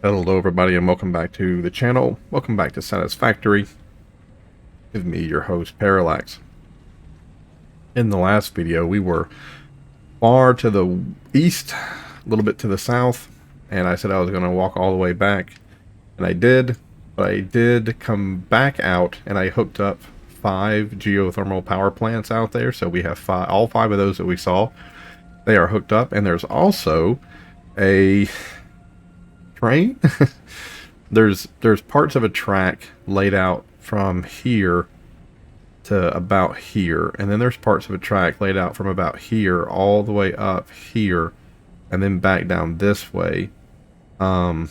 Hello everybody and welcome back to the channel. Welcome back to Satisfactory. It's me, your host, Parallax. In the last video, we were far to the east, a little bit to the south, and I said I was going to walk all the way back, and I did, but I did come back out, and I hooked up 5 geothermal power plants out there, so we have all 5 of those that we saw. They are hooked up, and there's also a train. There's parts of a track laid out from here to about here, and then there's parts of a track laid out from about here all the way up here, and then back down this way. I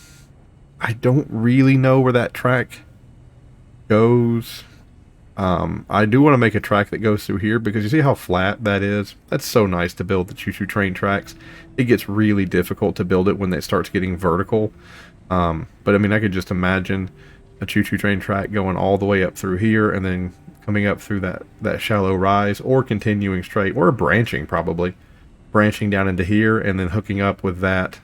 don't really know where that track goes. I do want to make a track that goes through here because you see how flat that is? That's so nice to build the choo-choo train tracks. It gets really difficult to build it when it starts getting vertical. But I mean, I could just imagine a choo-choo train track going all the way up through here and then coming up through that shallow rise, or continuing straight, or branching, probably branching down into here and then hooking up with that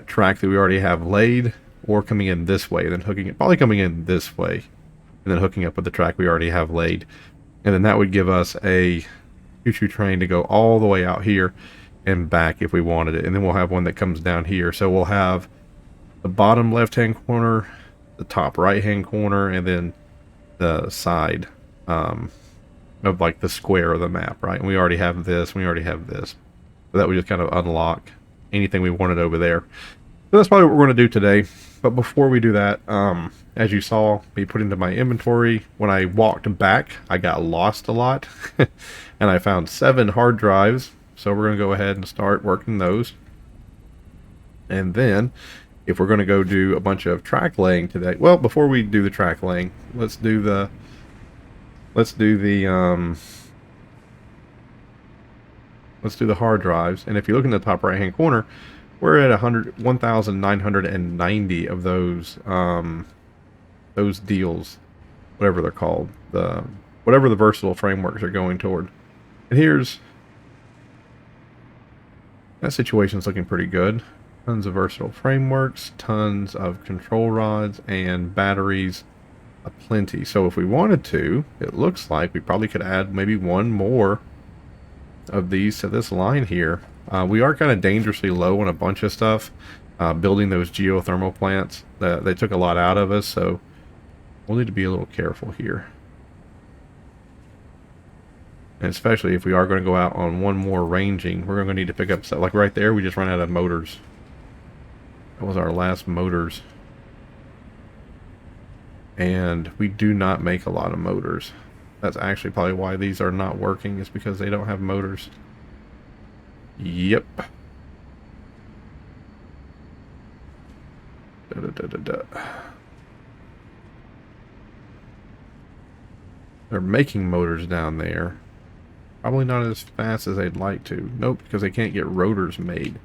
track that we already have laid, or coming in this way and then hooking it, probably coming in this way and then hooking up with the track we already have laid, and then that would give us a choo-choo train to go all the way out here and back if we wanted it. And then we'll have one that comes down here, so we'll have the bottom left hand corner, the top right hand corner, and then the side of like the square of the map, right? And we already have this, we already have this, so that would just kind of unlock anything we wanted over there. So that's probably what we're going to do today. But before we do that, as you saw me put into my inventory, when I walked back, I got lost a lot. And I found 7 hard drives. So we're going to go ahead and start working those. And then, if we're going to go do a bunch of track laying today, well, before we do the track laying, let's do the hard drives. And if you look in the top right hand corner, we're at 1,990 of those deals, whatever they're called, whatever the versatile frameworks are going toward. And here's that situation's looking pretty good. Tons of versatile frameworks, tons of control rods, and batteries aplenty. So if we wanted to, it looks like we probably could add maybe one more of these to this line here. We are kind of dangerously low on a bunch of stuff. Building those geothermal plants, they took a lot out of us, so we'll need to be a little careful here. And especially if we are going to go out on one more ranging, we're going to need to pick up stuff. Like right there, we just ran out of motors. That was our last motors. And we do not make a lot of motors. That's actually probably why these are not working, is because they don't have motors. Yep. They're making motors down there. Probably not as fast as they'd like to. Nope, because they can't get rotors made.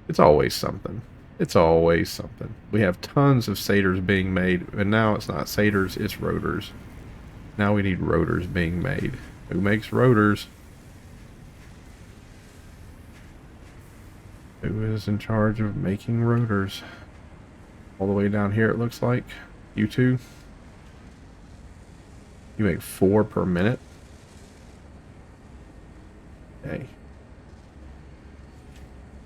It's always something. It's always something. We have tons of sators being made, and now it's not sators, it's rotors. Now we need rotors being made. Who makes rotors? Who is in charge of making rotors? All the way down here, it looks like. You two? You make 4 per minute? Okay.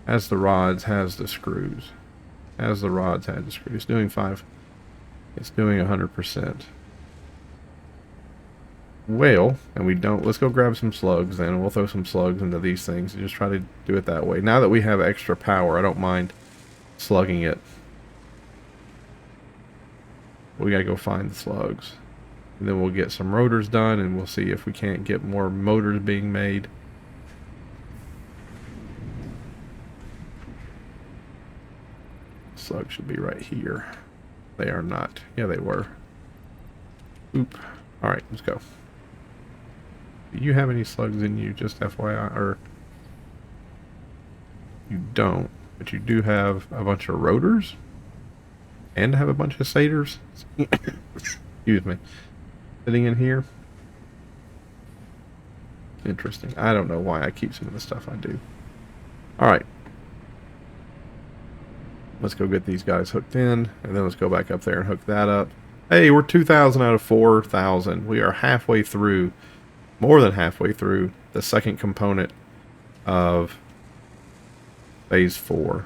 Has the rods, has the screws. Has the rods, has the screws. It's doing 5. It's doing 100%. Well, and we don't, let's go grab some slugs then, and we'll throw some slugs into these things and just try to do it that way. Now that we have extra power, I don't mind slugging it. We gotta go find the slugs. And then we'll get some rotors done, and we'll see if we can't get more motors being made. Slugs should be right here. They are not. Yeah, they were. Oop. Alright, let's go. Do you have any slugs in you, just FYI? Or you don't, but you do have a bunch of rotors? And have a bunch of sators? Excuse me. Sitting in here? Interesting. I don't know why I keep some of the stuff I do. Alright. Let's go get these guys hooked in, and then let's go back up there and hook that up. Hey, we're 2,000 out of 4,000. We are halfway through, more than halfway through, the second component of phase 4.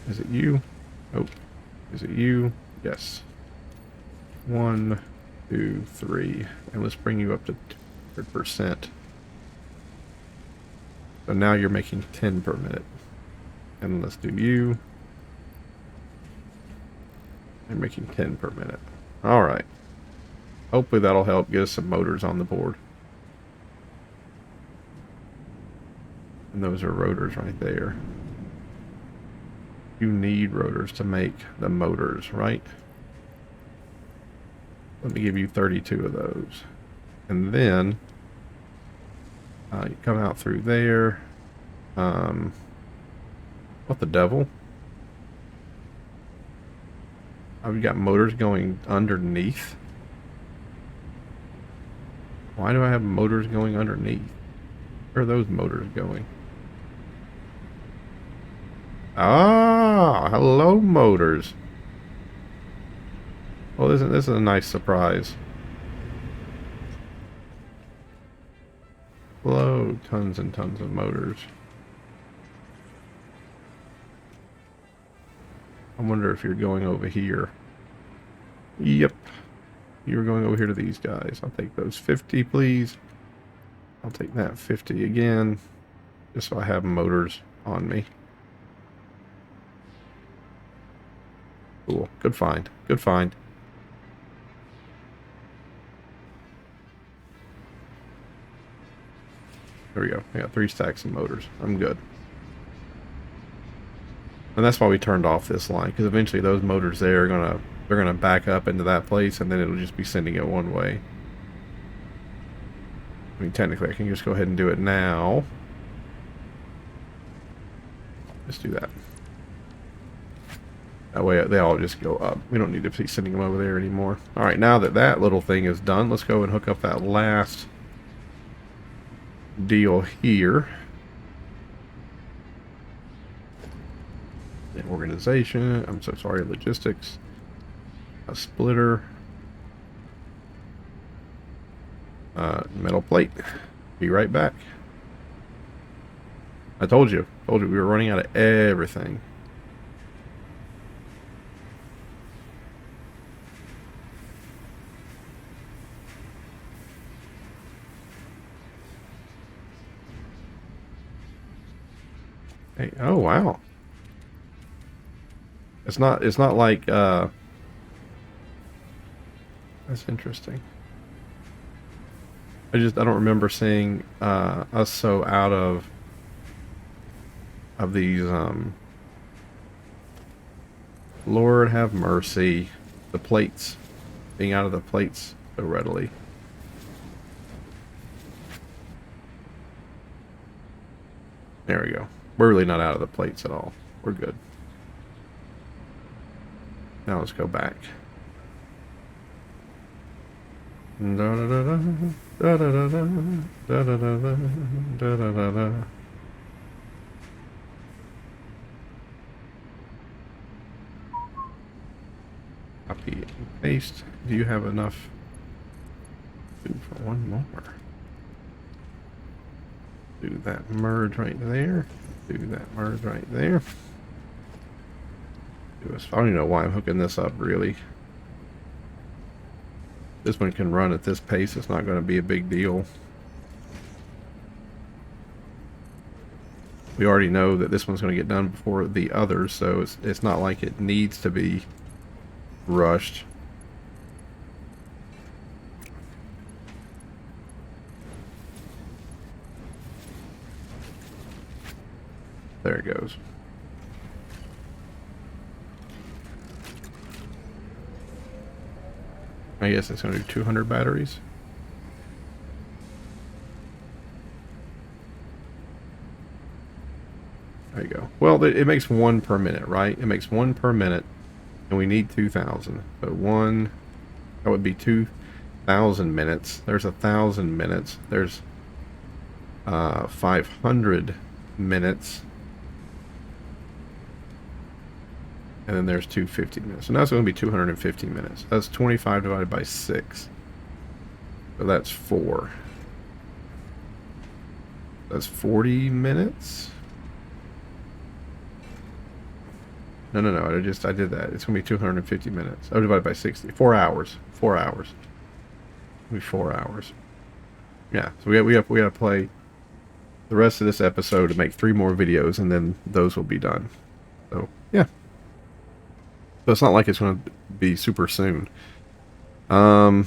Is it you? Oh, is it you? Yes. 1, 2, 3, and let's bring you up to 200%. So now you're making 10 per minute. And let's do you. You're making 10 per minute. Alright. Hopefully that'll help get us some motors on the board. And those are rotors right there. You need rotors to make the motors, right? Let me give you 32 of those. And then you come out through there. What the devil? I've got motors going underneath. Why do I have motors going underneath? Where are those motors going? Ah, hello motors. Well, isn't this a nice surprise? Hello, tons and tons of motors. I wonder if you're going over here. Yep. You're going over here to these guys. I'll take those 50, please. I'll take that 50 again. Just so I have motors on me. Cool. Good find. Good find. There we go. I got 3 stacks of motors. I'm good. And that's why we turned off this line, because eventually those motors there are they're gonna back up into that place, and then it'll just be sending it one way. I mean, technically I can just go ahead and do it now. Just do that. That way they all just go up. We don't need to be sending them over there anymore. Alright, now that that little thing is done, let's go and hook up that last deal here. The organization, I'm so sorry, logistics. A splitter. Metal plate. Be right back. I told you we were running out of everything. Hey, oh wow. It's not like that's interesting. I don't remember seeing us so out of these Lord have mercy, the plates, being out of the plates so readily. There we go. We're really not out of the plates at all. We're good. Now let's go back. Copy and paste. Do you have enough food for one more? Do that merge right there. Do that merge right there. I don't even know why I'm hooking this up, really. This one can run at this pace. It's not going to be a big deal. We already know that this one's going to get done before the others, so it's not like it needs to be rushed. There it goes. I guess it's going to do 200 batteries. There you go. Well, it makes 1 per minute, right? It makes 1 per minute, and we need 2,000. So that would be 2,000 minutes. There's 1,000 minutes. There's 500 minutes. And then there's 250 minutes. So now it's going to be 250 minutes. That's 25 divided by 6. So that's 4. That's 40 minutes? No. I did that. It's going to be 250 minutes. Oh, divided by 60. 4 hours. 4 hours. It'll be 4 hours. Yeah, so we have to play the rest of this episode to make 3 more videos, and then those will be done. So, yeah. So it's not like it's going to be super soon. Now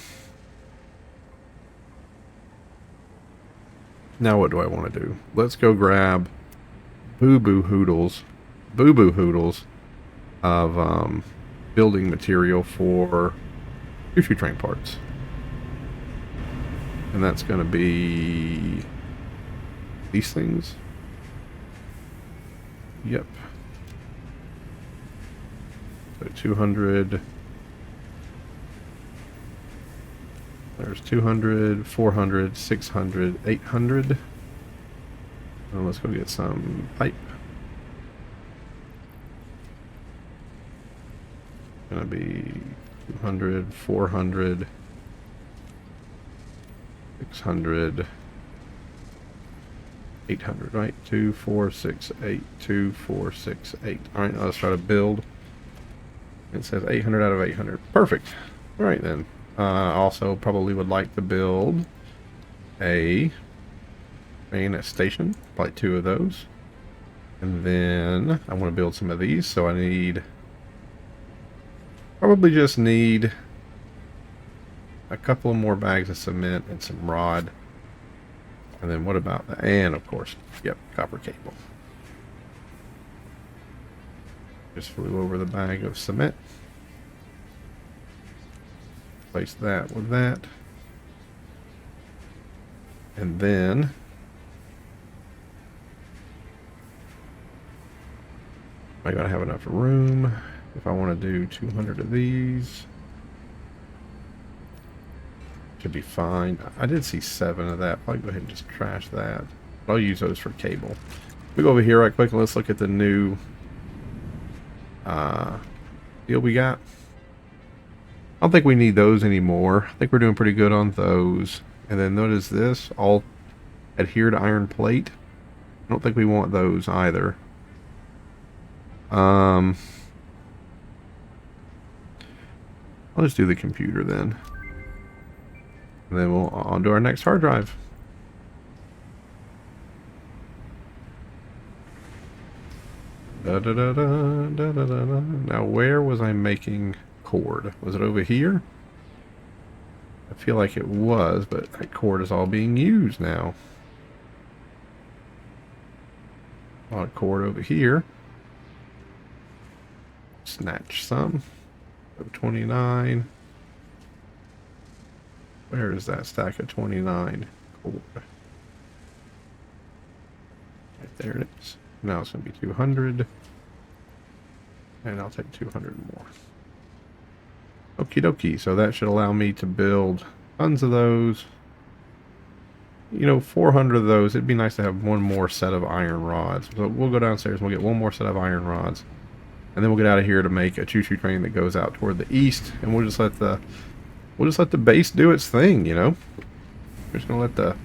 what do I want to do? Let's go grab boo-boo hoodles of building material for choo-choo train parts. And that's going to be these things. Yep. So 200. There's 200, 400, 600, 800. Well, let's go get some pipe. Gonna be 200, 400, 600, 800, right? 2, 4, 6, 8, 2, 4, 6, 8. Alright, now let's try to build. It says 800 out of 800. Perfect. Alright then. Also probably would like to build a main station. Probably 2 of those. And then I want to build some of these, so I need... Probably just need a couple of more bags of cement and some rod. And then what about that? And of course, yep, copper cable. Just flew over the bag of cement. Place that with that. And then I gotta have enough room if I want to do 200 of these. Should be fine. I did see 7 of that. Probably go ahead and just trash that. I'll use those for cable. We go over here right quick and let's look at the new deal we got. I don't think we need those anymore. I think we're doing pretty good on those. And then notice this, all adhered iron plate. I don't think we want those either. I'll just do the computer then. And then we'll on to our next hard drive. Now where was I making cord? Was it over here? I feel like it was, but that cord is all being used now. A lot of cord over here. Snatch some. 29. Where is that stack of 29 cord? Right there it is. Now it's going to be 200. And I'll take 200 more. Okie dokie. So that should allow me to build tons of those. You know, 400 of those. It'd be nice to have one more set of iron rods. So we'll go downstairs and we'll get one more set of iron rods. And then we'll get out of here to make a choo-choo train that goes out toward the east. And we'll just let the base do its thing, you know. We're just gonna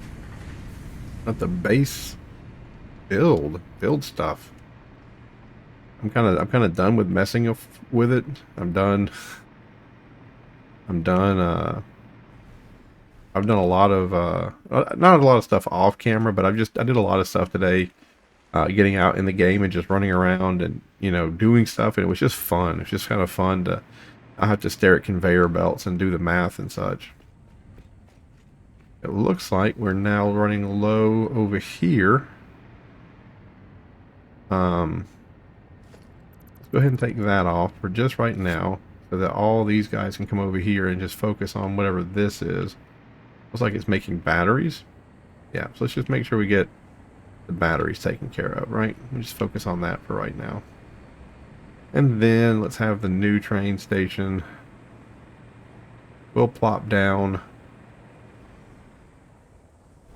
let the base build stuff. I'm kind of done with messing with it. I'm done. I've done a lot of not a lot of stuff off camera, but I did a lot of stuff today, getting out in the game and just running around and, you know, doing stuff, and it was just fun. It's just kind of fun to I have to stare at conveyor belts and do the math and such. It looks like we're now running low over here. Let's go ahead and take that off for just right now, so that all these guys can come over here and just focus on whatever this is. Looks like it's making batteries. Yeah, so let's just make sure we get the batteries taken care of, right? We'll just focus on that for right now. And then let's have the new train station. We'll plop down.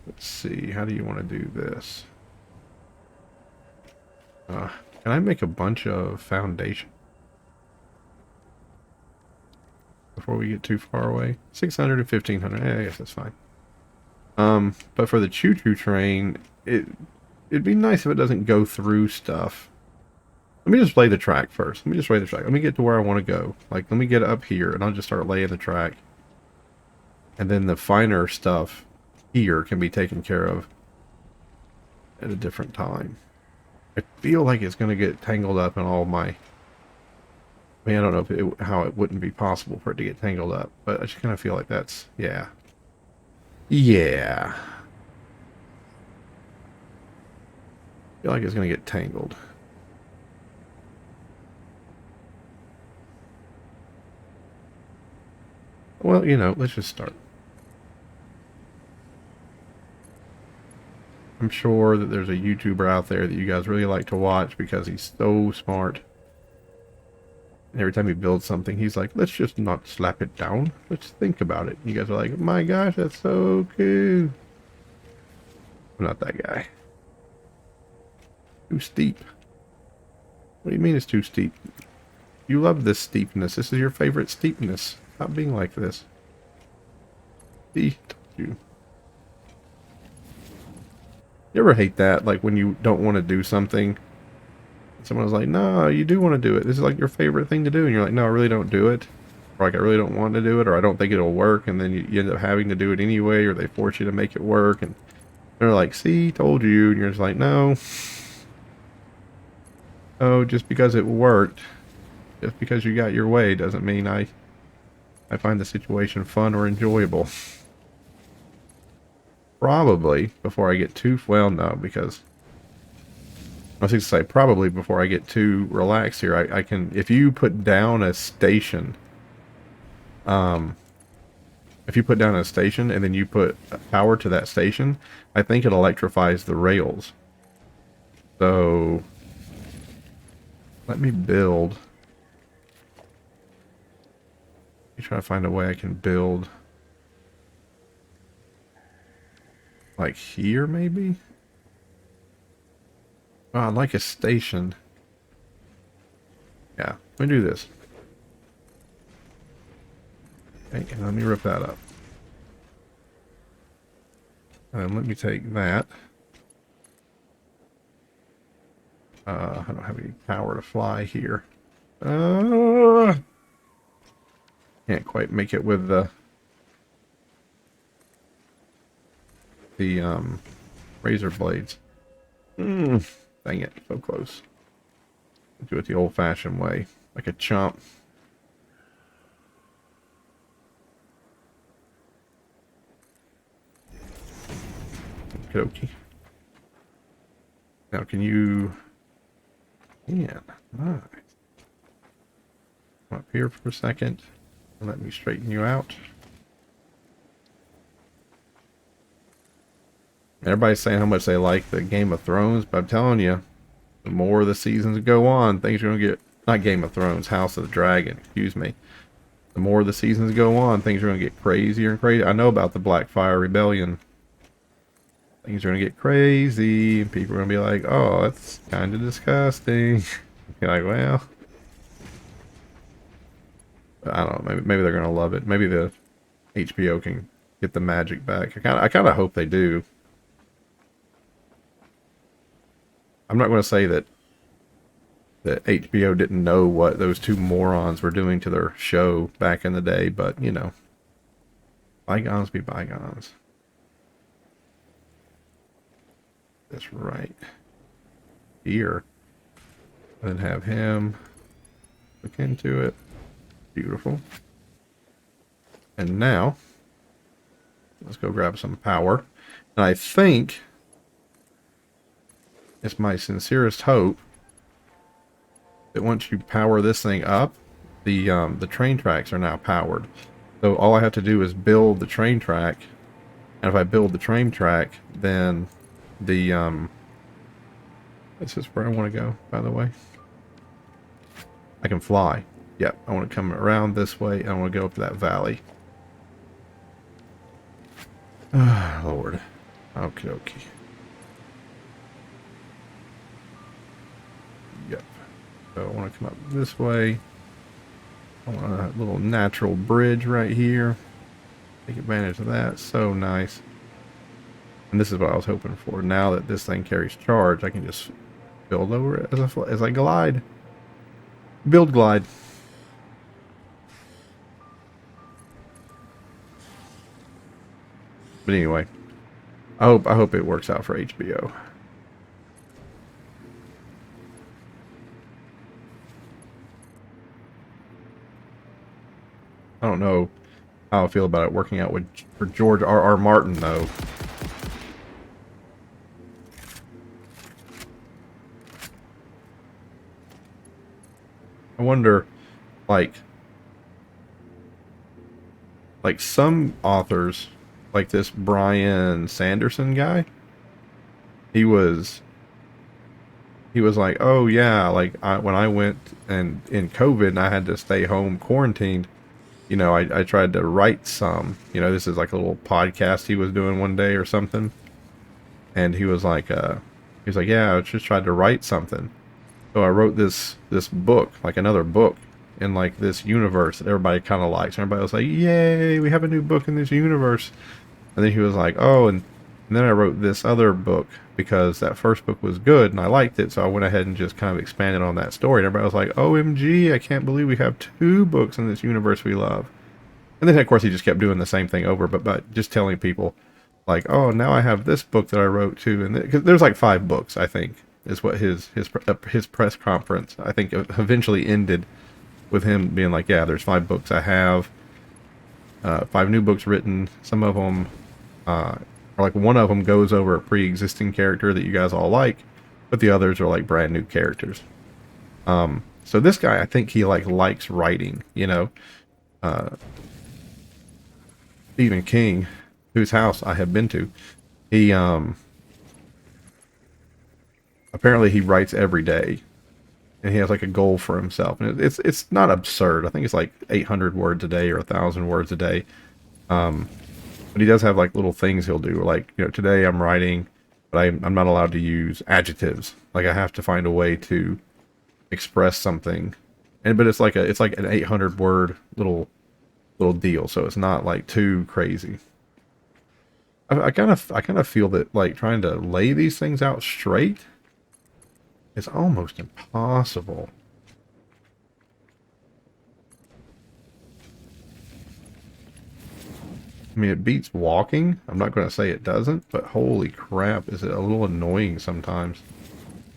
Let's see, how do you want to do this? Can I make a bunch of foundation? before we get too far away. 600 to 1500. I guess that's fine. But for the choo-choo train, it'd be nice if it doesn't go through stuff. Let me just lay the track first. Let me just lay the track. Let me get to where I want to go. Like, let me get up here, and I'll just start laying the track. And then the finer stuff here can be taken care of at a different time. I feel like it's going to get tangled up in all my... I mean, I don't know if how it wouldn't be possible for it to get tangled up, but I just kind of feel like that's... Yeah. Yeah. I feel like it's going to get tangled. Well, you know, let's just start. I'm sure that there's a YouTuber out there that you guys really like to watch because he's so smart. And every time he builds something, he's like, let's just not slap it down. Let's think about it. And you guys are like, my gosh, that's so cool. I'm not that guy. Too steep. What do you mean it's too steep? You love this steepness. This is your favorite steepness. Stop being like this. See? You ever hate that? Like when you don't want to do something, someone's like, no, you do want to do it. This is like your favorite thing to do. And you're like, no, I really don't do it. Or like, I really don't want to do it. Or I don't think it'll work. And then you end up having to do it anyway. Or they force you to make it work. And they're like, see, told you. And you're just like, no. Oh, just because it worked, just because you got your way doesn't mean I find the situation fun or enjoyable. Probably before I get too... Well, no, because... I was going to say, probably before I get too relaxed here, I can... If you put down a station... if you put down a station and then you put power to that station, I think it electrifies the rails. So... Let me build... Let me try to find a way I can build... Like here, maybe? Oh, I'd like a station. Yeah, let me do this. Okay, and let me rip that up. And then let me take that. I don't have any power to fly here. Can't quite make it with the razor blades. Dang it, so close. Do it the old-fashioned way, like a chump. Okey-dokey. Now, can you... Yeah, nice. Come up here for a second. And let me straighten you out. Everybody's saying how much they like the Game of Thrones, but I'm telling you, the more the seasons go on, things are going to get... Not Game of Thrones, House of the Dragon, excuse me. The more the seasons go on, things are going to get crazier and crazier. I know about the Blackfire Rebellion. Things are going to get crazy, and people are going to be like, oh, that's kind of disgusting. You're like, well... I don't know, maybe they're going to love it. Maybe the HBO can get the magic back. I kind of hope they do. I'm not going to say that HBO didn't know what those two morons were doing to their show back in the day, but, you know, bygones be bygones. That's right. Here. And then have him look into it. Beautiful. And now, let's go grab some power. And I think... It's my sincerest hope that once you power this thing up, the train tracks are now powered. So all I have to do is build the train track, and if I build the train track, then the this is where I want to go, by the way. I can fly. Yep, I want to come around this way, and I want to go up to that valley. Ah, Lord. Okie dokie. Yep. So I want to come up this way. A little natural bridge right here. Take advantage of that. So nice. And this is what I was hoping for. Now that this thing carries charge, I can just build over it as I glide. Build glide. But anyway, I hope it works out for HBO. I don't know how I feel about it working out for George R. Martin though. I wonder, like some authors, like this Brian Sanderson guy, he was like, oh yeah, like when I went and in COVID and I had to stay home quarantined, you know, I tried to write some, you know, this is like a little podcast he was doing one day or something, and he was like, yeah, I just tried to write something, so I wrote this book, like another book in like this universe that everybody kind of likes. And everybody was like, yay, we have a new book in this universe. And then he was like, oh, and then I wrote this other book because that first book was good and I liked it, so I went ahead and just kind of expanded on that story. And everybody was like, OMG, I can't believe we have 2 books in this universe we love. And then, of course, he just kept doing the same thing over, but just telling people, like, oh, now I have this book that I wrote too. And cause there's like 5 books, I think, is what his press conference, I think, eventually ended with him being like, yeah, there's 5 books I have, 5 new books written. Some of them, or like one of them goes over a pre-existing character that you guys all like, but the others are like brand new characters. So this guy, I think he likes writing, you know. Stephen King, whose house I have been to, he apparently he writes every day, and he has like a goal for himself, and it's not absurd. I think it's like 800 words a day or 1,000 words a day. But he does have like little things he'll do, like, you know, today I'm writing, but I'm not allowed to use adjectives. Like I have to find a way to express something, but it's like an 800 word little deal, so it's not like too crazy. I kind of feel that like trying to lay these things out straight is almost impossible. I mean, it beats walking. I'm not going to say it doesn't, but holy crap, is it a little annoying sometimes.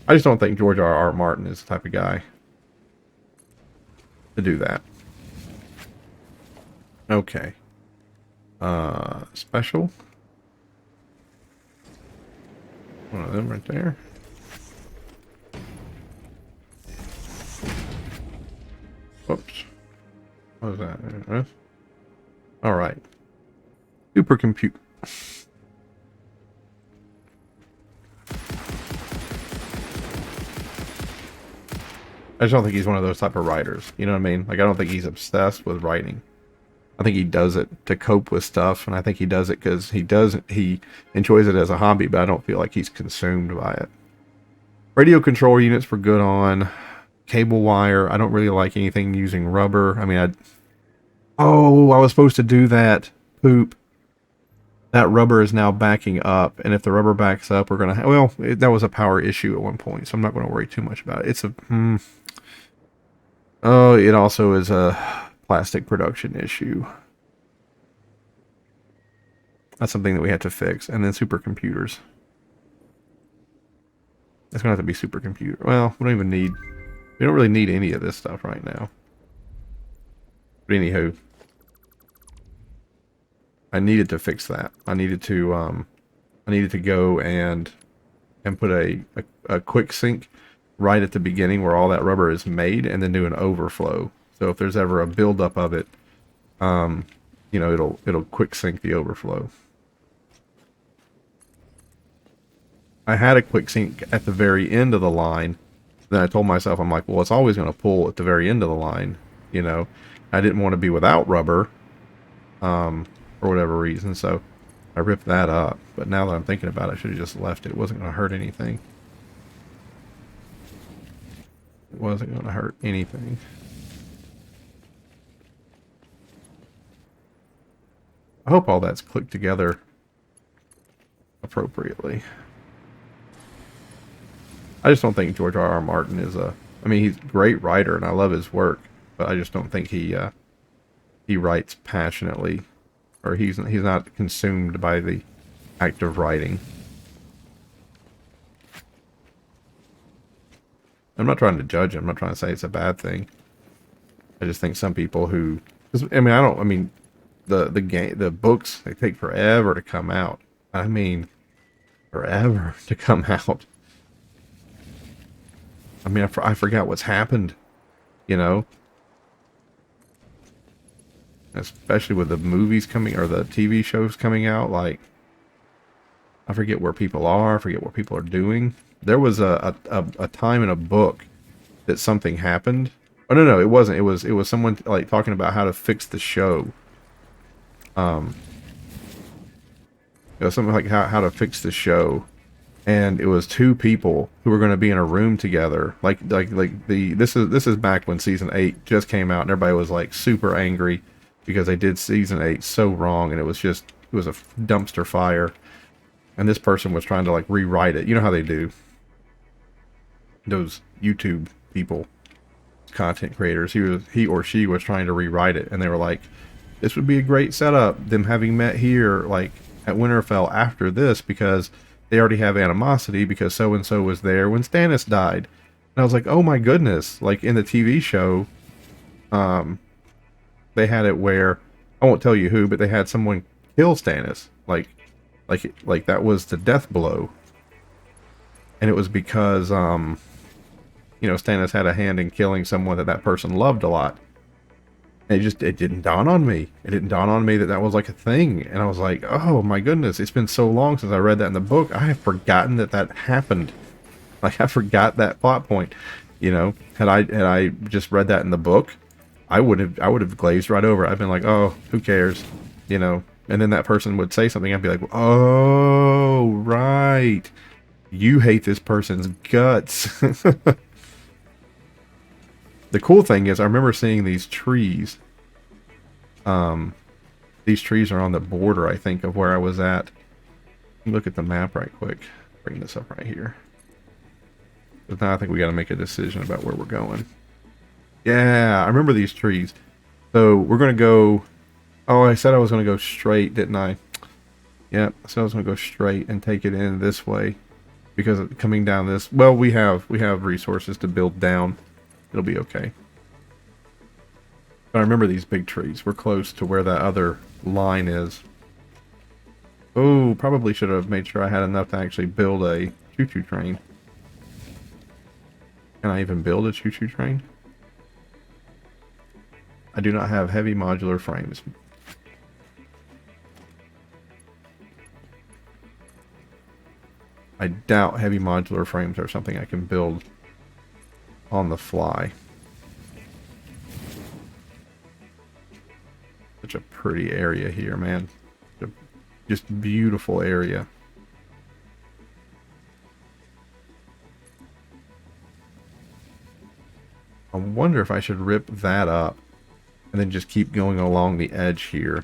I just don't think George R. Martin is the type of guy to do that. Okay. Special. One of them right there. Whoops. What was that? All right. Supercompute. I just don't think he's one of those type of writers. You know what I mean? Like, I don't think he's obsessed with writing. I think he does it to cope with stuff, and I think he does it because he enjoys it as a hobby, but I don't feel like he's consumed by it. Radio control units were good on. Cable wire, I don't really like anything using rubber. I mean, I was supposed to do that. Poop. That rubber is now backing up, and if the rubber backs up, we're going to that was a power issue at one point, so I'm not going to worry too much about it. It also is a plastic production issue. That's something that we had to fix. And then supercomputers. It's going to have to be supercomputer. Well, we don't really need any of this stuff right now. But anywho, I needed to fix that. I needed to go and put a quick sync right at the beginning where all that rubber is made, and then do an overflow. So if there's ever a buildup of it, you know, it'll quick sync the overflow. I had a quick sync at the very end of the line. Then I told myself, I'm like, well, it's always going to pull at the very end of the line. You know, I didn't want to be without rubber, for whatever reason. So I ripped that up. But now that I'm thinking about it, I should have just left it. It wasn't going to hurt anything. It wasn't going to hurt anything. hope all that's clicked together appropriately. I just don't think George R. R. Martin is a... I mean, he's a great writer, and I love his work, but I just don't think he writes passionately, or he's not consumed by the act of writing. I'm not trying to judge him. I'm not trying to say it's a bad thing. I just think some people who... I mean, the books, they take forever to come out. I mean, forever to come out. I mean, I forgot what's happened, you know? Especially with the movies coming, or the TV shows coming out, like, I forget where people are, I forget what people are doing. There was a time in a book that something happened. Oh, no, it wasn't. It was someone, like, talking about how to fix the show. It was something like how to fix the show. And it was two people who were going to be in a room together. This is back when season 8 just came out, and everybody was like super angry because they did season 8 so wrong, and it was a dumpster fire. And this person was trying to like rewrite it. You know how they do. Those YouTube people, content creators. He or she was trying to rewrite it, and they were like, this would be a great setup, them having met here like at Winterfell after this, because they already have animosity because so-and-so was there when Stannis died. And I was like, oh my goodness. Like in the TV show, they had it where, I won't tell you who, but they had someone kill Stannis. Like that was the death blow. And it was because, Stannis had a hand in killing someone that person loved a lot. And it didn't dawn on me. It didn't dawn on me that was like a thing. And I was like, oh my goodness, it's been so long since I read that in the book. I have forgotten that happened. Like, I forgot that plot point. Had I just read that in the book, I would have glazed right over it. I've been like, oh, who cares? And then that person would say something. I'd be like, oh, right. You hate this person's guts. The cool thing is, I remember seeing these trees. These trees are on the border, I think, of where I was at. Look at the map right quick. Bring this up right here. But now I think we got to make a decision about where we're going. Yeah, I remember these trees. So we're going to go... Oh, I said I was going to go straight, didn't I? Yep, I said I was going to go straight and take it in this way. Because coming down this... Well, we have resources to build down. It'll be okay. But I remember these big trees. We're close to where that other line is. Oh, probably should have made sure I had enough to actually build a choo-choo train. Can I even build a choo-choo train? I do not have heavy modular frames. I doubt heavy modular frames are something I can build on the fly. Such a pretty area here, man. Just beautiful area. I wonder if I should rip that up and then just keep going along the edge here.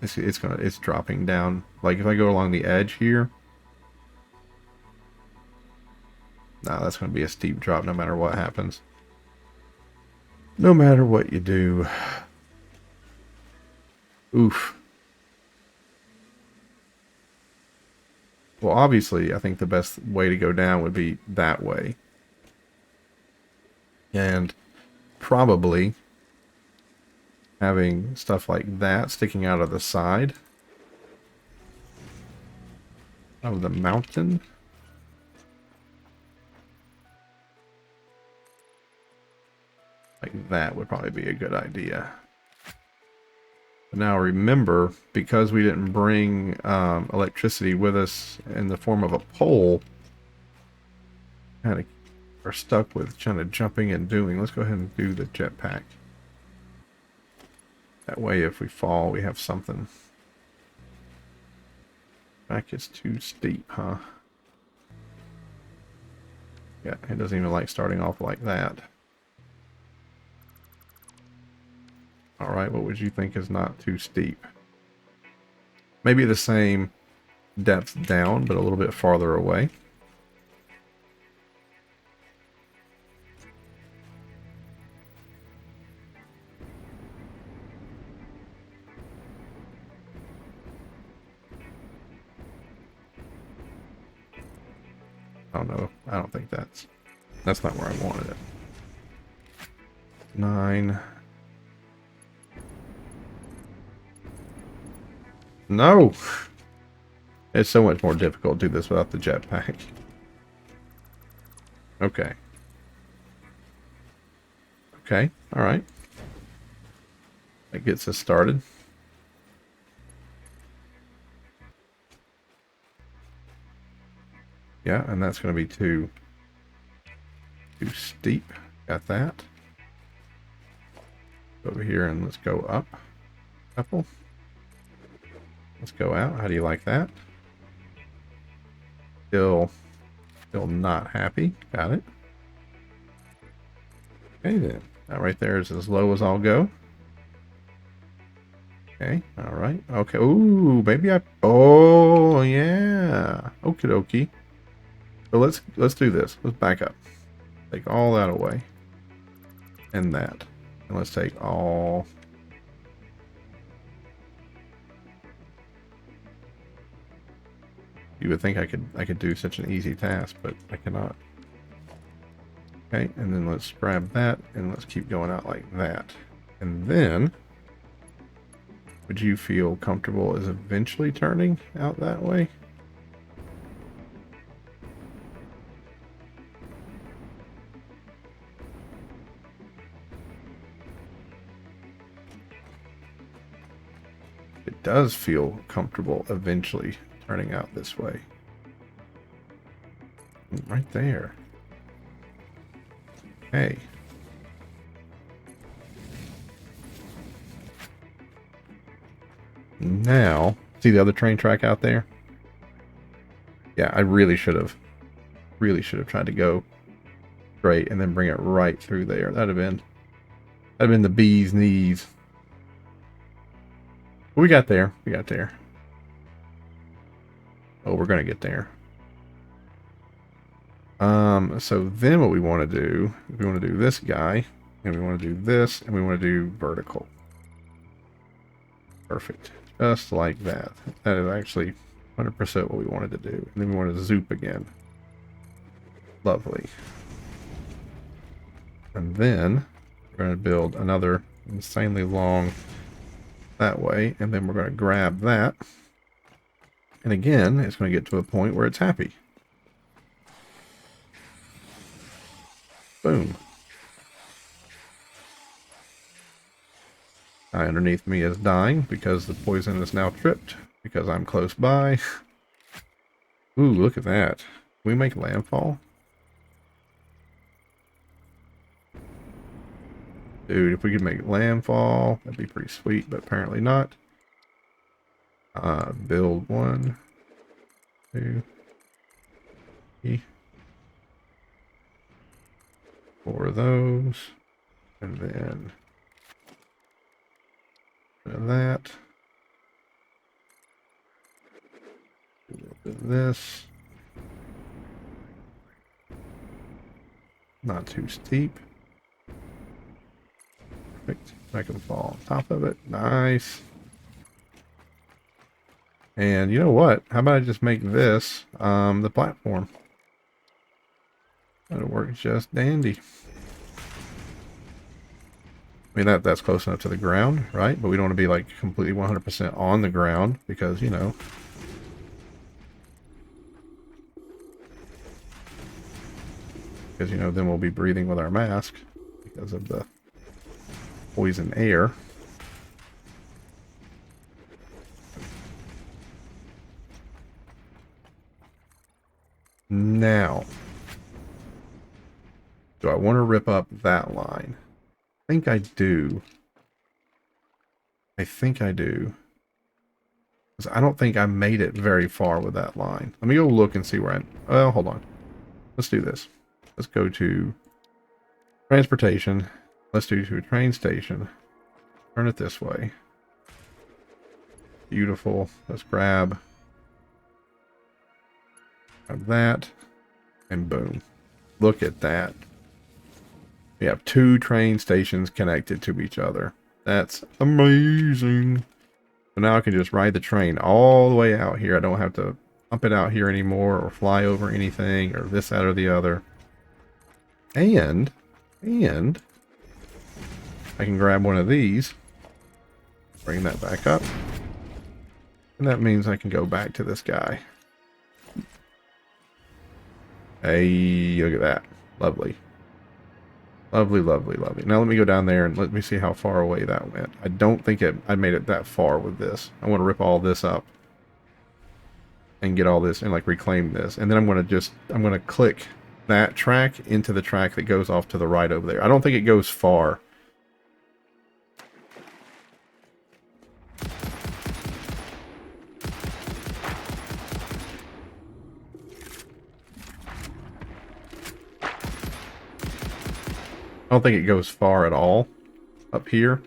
It's dropping down. Like if I go along the edge here, nah, that's going to be a steep drop no matter what happens. No matter what you do. Oof. Well, obviously, I think the best way to go down would be that way. And probably having stuff like that sticking out of the side of the mountain. Like that would probably be a good idea. But now remember, because we didn't bring electricity with us in the form of a pole, kind of are stuck with kind of jumping and doing. Let's go ahead and do the jetpack. That way if we fall, we have something. Back is too steep, huh? Yeah, it doesn't even like starting off like that. All right, what would you think is not too steep? Maybe the same depth down, but a little bit farther away. I don't know. I don't think that's not where I wanted it. 9. No! It's so much more difficult to do this without the jetpack. Okay. Okay, alright. That gets us started. Yeah, and that's going to be too steep. Got that. Over here and let's go up a couple. Let's go out. How do you like that? Still not happy. Got it. Okay then. That right there is as low as I'll go. Okay. All right. Okay. Ooh, maybe I. Oh yeah. Okie dokie. So let's do this. Let's back up. Take all that away. And that. And let's take all. You would think I could do such an easy task, but I cannot. Okay, and then let's grab that and let's keep going out like that. And then would you feel comfortable as eventually turning out that way? It does feel comfortable eventually turning out this way. Right there. Okay. Now, see the other train track out there? Yeah, I really should have tried to go straight and then bring it right through there. That'd have been the bee's knees. But we got there. We got there. Oh, we're gonna get there. So then what we want to do, we want to do this guy, and we want to do this, and we want to do vertical. Perfect. Just like that. That is actually 100% what we wanted to do. And then we want to zoop again. Lovely. And then we're going to build another insanely long that way, and then we're going to grab that. And again, it's going to get to a point where it's happy. Boom. Guy underneath me is dying because the poison is now tripped because I'm close by. Ooh, look at that. Can we make landfall? Dude, if we could make landfall, that'd be pretty sweet, but apparently not. Build 1, 2, 3, 4 of those, and then that. A little bit of this. Not too steep. Perfect. I can fall on top of it. Nice. And you know what? How about I just make this the platform? That'll work just dandy. I mean, that's close enough to the ground, right? But we don't want to be like completely 100% on the ground because, you know. Because, you know, then we'll be breathing with our mask because of the poison air. Now, do I want to rip up that line? I think I do. I think I do. Because I don't think I made it very far with that line. Let me go look and see where I'm... Well, hold on. Let's do this. Let's go to transportation. Let's do to a train station. Turn it this way. Beautiful. Let's grab that. And boom. Look at that. We have 2 train stations connected to each other. That's amazing. So now I can just ride the train all the way out here. I don't have to pump it out here anymore or fly over anything or this, that, or the other. And I can grab one of these, bring that back up, and that means I can go back to this guy. Hey, look at that. Lovely. Lovely, lovely, lovely. Now let me go down there and let me see how far away that went. I don't think I made it that far with this. I want to rip all this up and get all this and like reclaim this. And then I'm going to click that track into the track that goes off to the right over there. I don't think it goes far. I don't think it goes far at all up here.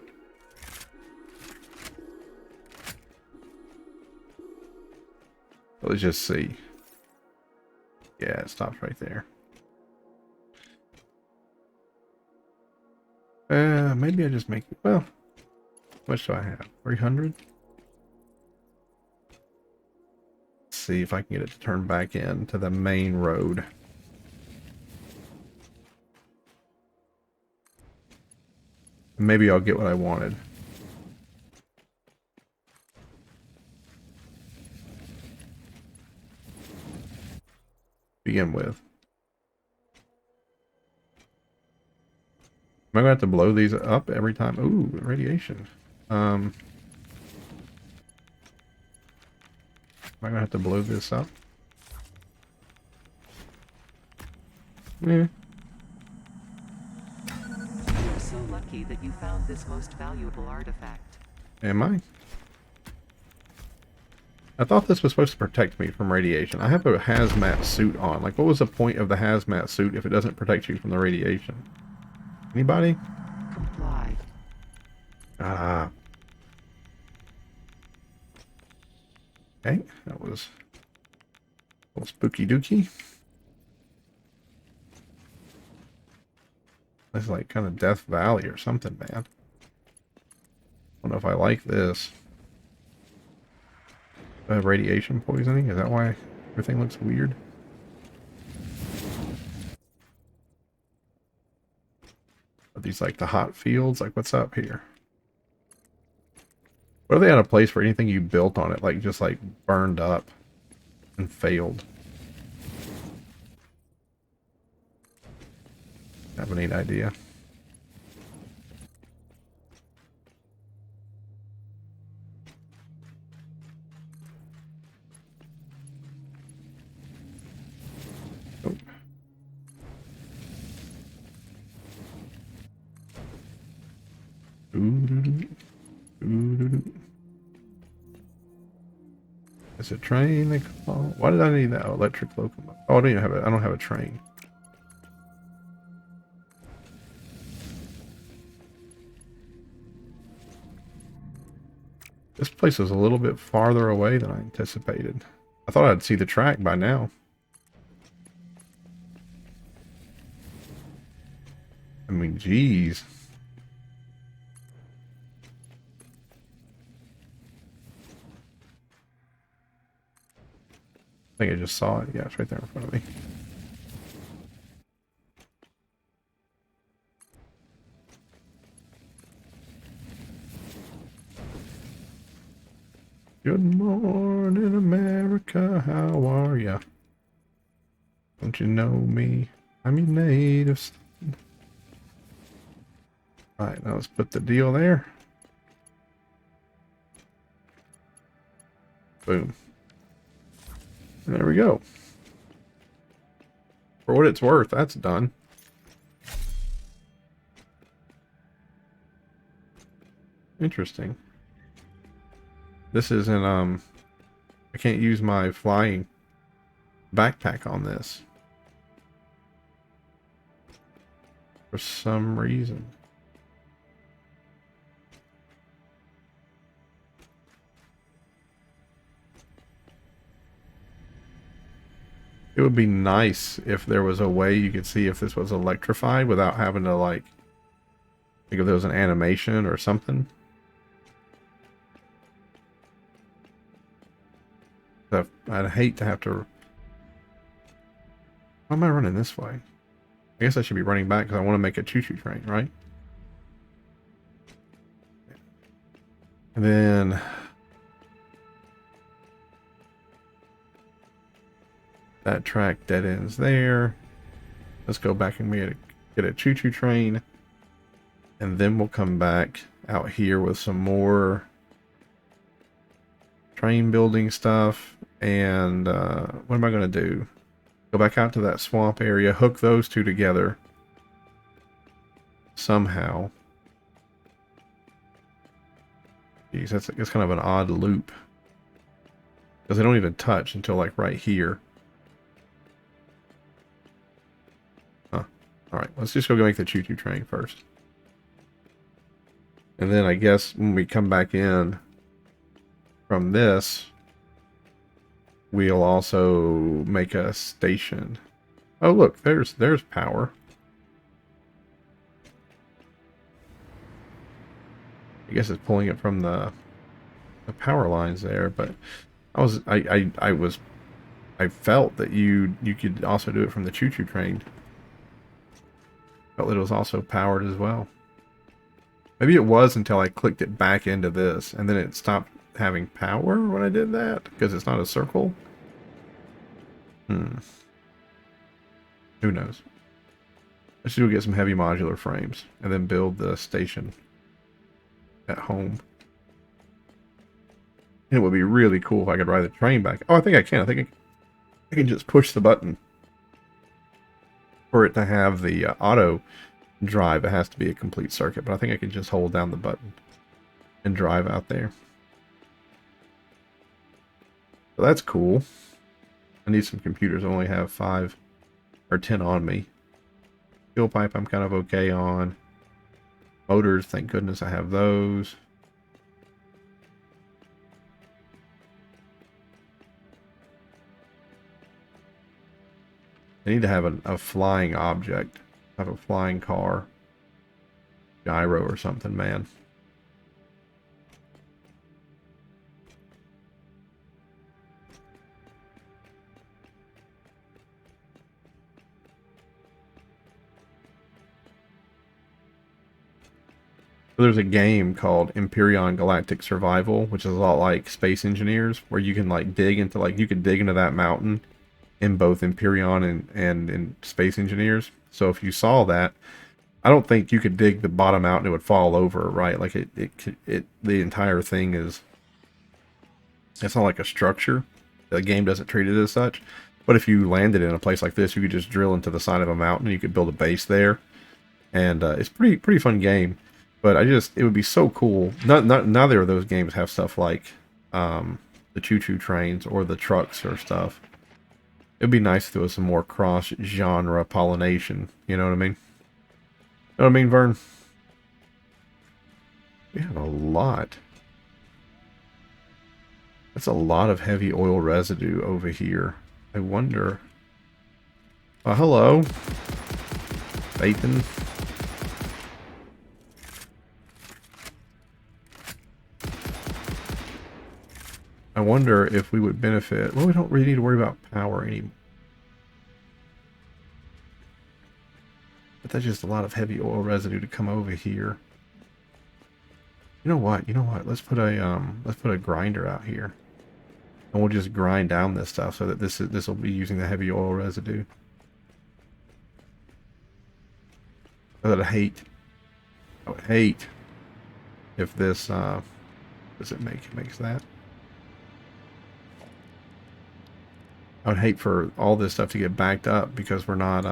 Let's just see. Yeah, it stops right there. Maybe I just make it. Well, how much do I have? 300? Let's see if I can get it to turn back in to the main road. Maybe I'll get what I wanted. Begin with. Am I going to have to blow these up every time? Ooh, radiation. Am I going to have to blow this up? Yeah. You're so lucky that you found this most valuable artifact. Am I? I thought this was supposed to protect me from radiation. I have a hazmat suit on. Like, what was the point of the hazmat suit if it doesn't protect you from the radiation? Anybody? Comply. Ah. Okay, that was a little spooky dooky. This is like kind of Death Valley or something, man. I don't know if I like this. Radiation poisoning? Is that why everything looks weird? Are these like the hot fields? Like, what's up here? What if they had a place where anything you built on it, like, just like burned up and failed? Have a neat idea. Nope. It's a train they call. Why did I need that electric locomotive? Oh, I don't even have I don't have a train. This place is a little bit farther away than I anticipated. I thought I'd see the track by now. I mean, geez. I think I just saw it. Yeah, it's right there in front of me. Good morning, America. How are ya? Don't you know me? I'm your native son. Alright, now let's put the deal there. Boom. And there we go. For what it's worth, that's done. Interesting. This isn't, I can't use my flying backpack on this. For some reason. It would be nice if there was a way you could see if this was electrified without having to like if there was an animation or something. I'd hate to have to. Why am I running this way? I guess I should be running back because I want to make a choo-choo train, right? And then that track dead ends there. Let's go back and get a choo-choo train. And then we'll come back out here with some more train building stuff. And what am I going to do? Go back out to that swamp area, hook those two together somehow. Jeez, that's kind of an odd loop. Because they don't even touch until like right here. Huh. Alright, let's just go make the choo-choo train first. And then I guess when we come back in from this, we'll also make a station. Oh look, there's power. I guess it's pulling it from the power lines there, but I felt that you could also do it from the choo-choo train. Felt that it was also powered as well. Maybe it was until I clicked it back into this, and then it stopped having power when I did that, because it's not a circle. Who knows? Let's go get some heavy modular frames, and then build the station at home. And it would be really cool if I could ride the train back. Oh, I think I can. I think I can just push the button for it to have the auto drive. It has to be a complete circuit, but I think I can just hold down the button and drive out there. So that's cool. I need some computers. I only have 5 or 10 on me. Fuel pipe I'm kind of okay on. Motors, thank goodness I have those. I need to have a flying object. Have a flying car. Gyro or something, man. There's a game called Empyrean Galactic Survival, which is a lot like Space Engineers, where you can like dig into you could dig into that mountain in both Empyrean and in Space Engineers. So if you saw that, I don't think you could dig the bottom out and it would fall over, right? Like the entire thing is, it's not like a structure. The game doesn't treat it as such. But if you landed in a place like this, you could just drill into the side of a mountain. You could build a base there, and it's pretty fun game. But it would be so cool. Neither of those games have stuff like the choo-choo trains or the trucks or stuff. It'd be nice if there was some more cross-genre pollination. You know what I mean? You know what I mean, Vern? We have a lot. That's a lot of heavy oil residue over here. I wonder... Oh, hello. Ethan. I wonder if we would benefit. Well, we don't really need to worry about power anymore. But that's just a lot of heavy oil residue to come over here. You know what? You know what? Let's put a grinder out here, and we'll just grind down this stuff so that this will be using the heavy oil residue. I would hate if this does it makes that. I would hate for all this stuff to get backed up because we're not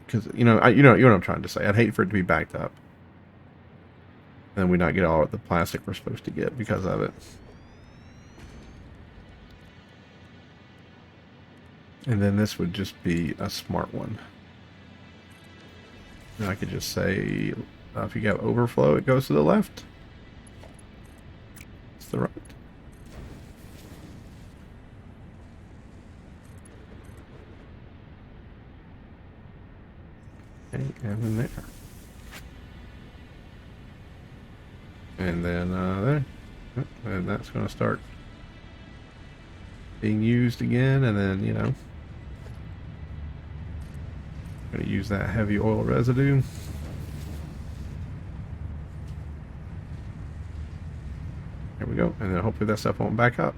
because you know what I'm trying to say. I'd hate for it to be backed up, and then we not get all of the plastic we're supposed to get because of it. And then this would just be a smart one. And I could just say, if you have overflow, it goes to the left. It's the right. Okay, and then there. And then there. Yep, and that's going to start being used again, and then, you know, going to use that heavy oil residue. There we go, and then hopefully that stuff won't back up.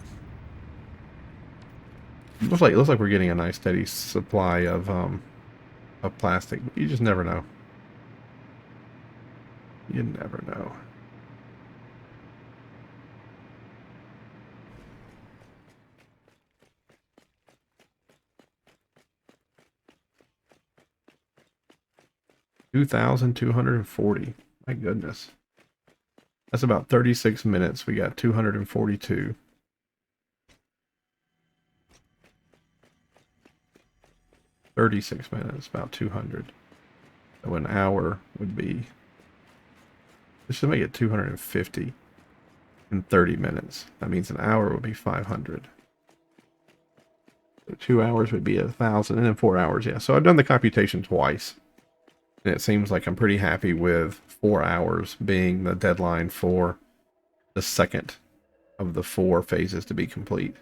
It looks like we're getting a nice steady supply of plastic, but you just never know. You never know. $2,240. My goodness. That's about 36 minutes. We got 242. $36 minutes, about 200. So an hour would be, this should make it 250 in 30 minutes. That means an hour would be 500. So 2 hours would be 1,000, and then 4 hours, yeah. So I've done the computation twice. And it seems like I'm pretty happy with 4 hours being the deadline for the second of the 4 phases to be complete.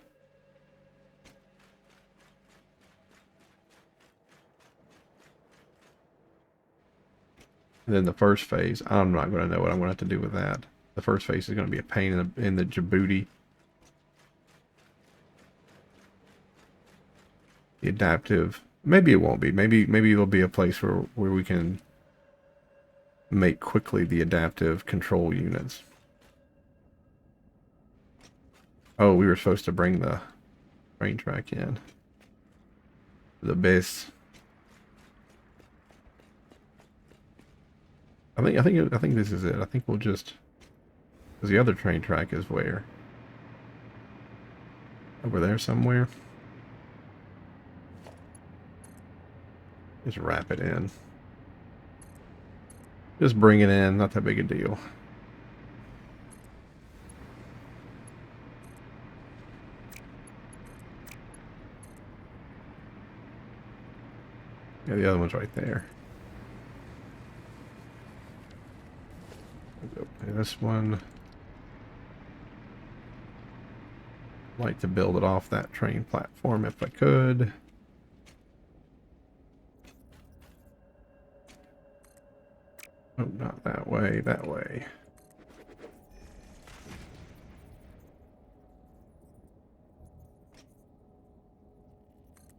And then the first phase, I'm not going to know what I'm going to have to do with that. The first phase is going to be a pain in the Djibouti. The adaptive, maybe it won't be. Maybe there'll be a place where we can make quickly the adaptive control units. Oh, we were supposed to bring the train track in. The base. I think this is it. I think we'll just, because the other train track is where? Over there somewhere. Just wrap it in. Just bring it in, not that big a deal. Yeah, the other one's right there. We'll go play this one. I'd like to build it off that train platform if I could. Oh, not that way, that way.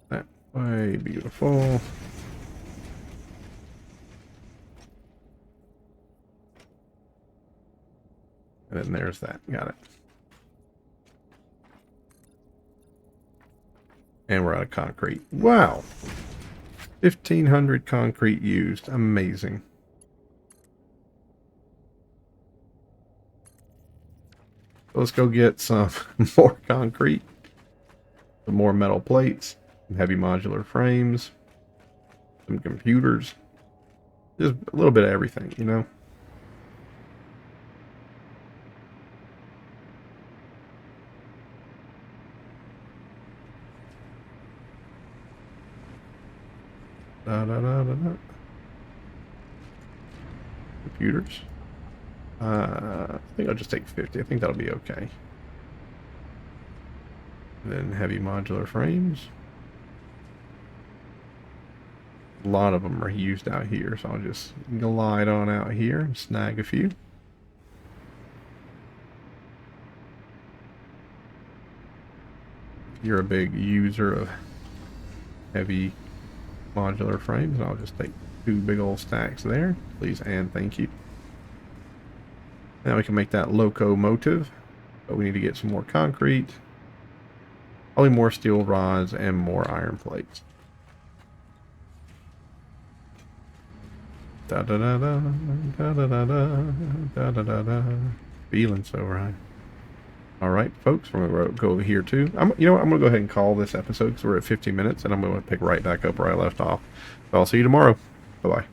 That way, beautiful. And then there's that, got it. And we're out of concrete. Wow! 1,500 concrete used, amazing. Let's go get some more concrete, some more metal plates, some heavy modular frames, some computers, just a little bit of everything, you know? Da, da, da, da, da. Computers. I think I'll just take 50. I think that'll be okay. Then heavy modular frames. A lot of them are used out here, so I'll just glide on out here and snag a few. You're a big user of heavy modular frames, I'll just take 2 big old stacks there, please and thank you. Now we can make that locomotive, but we need to get some more concrete, probably more steel rods and more iron plates. Da da da da da da da da da da da. Feeling so right. All right, folks, we're gonna go over here too. You know what? I'm gonna go ahead and call this episode because we're at 15 minutes, and I'm gonna pick right back up where I left off. So I'll see you tomorrow. Bye bye.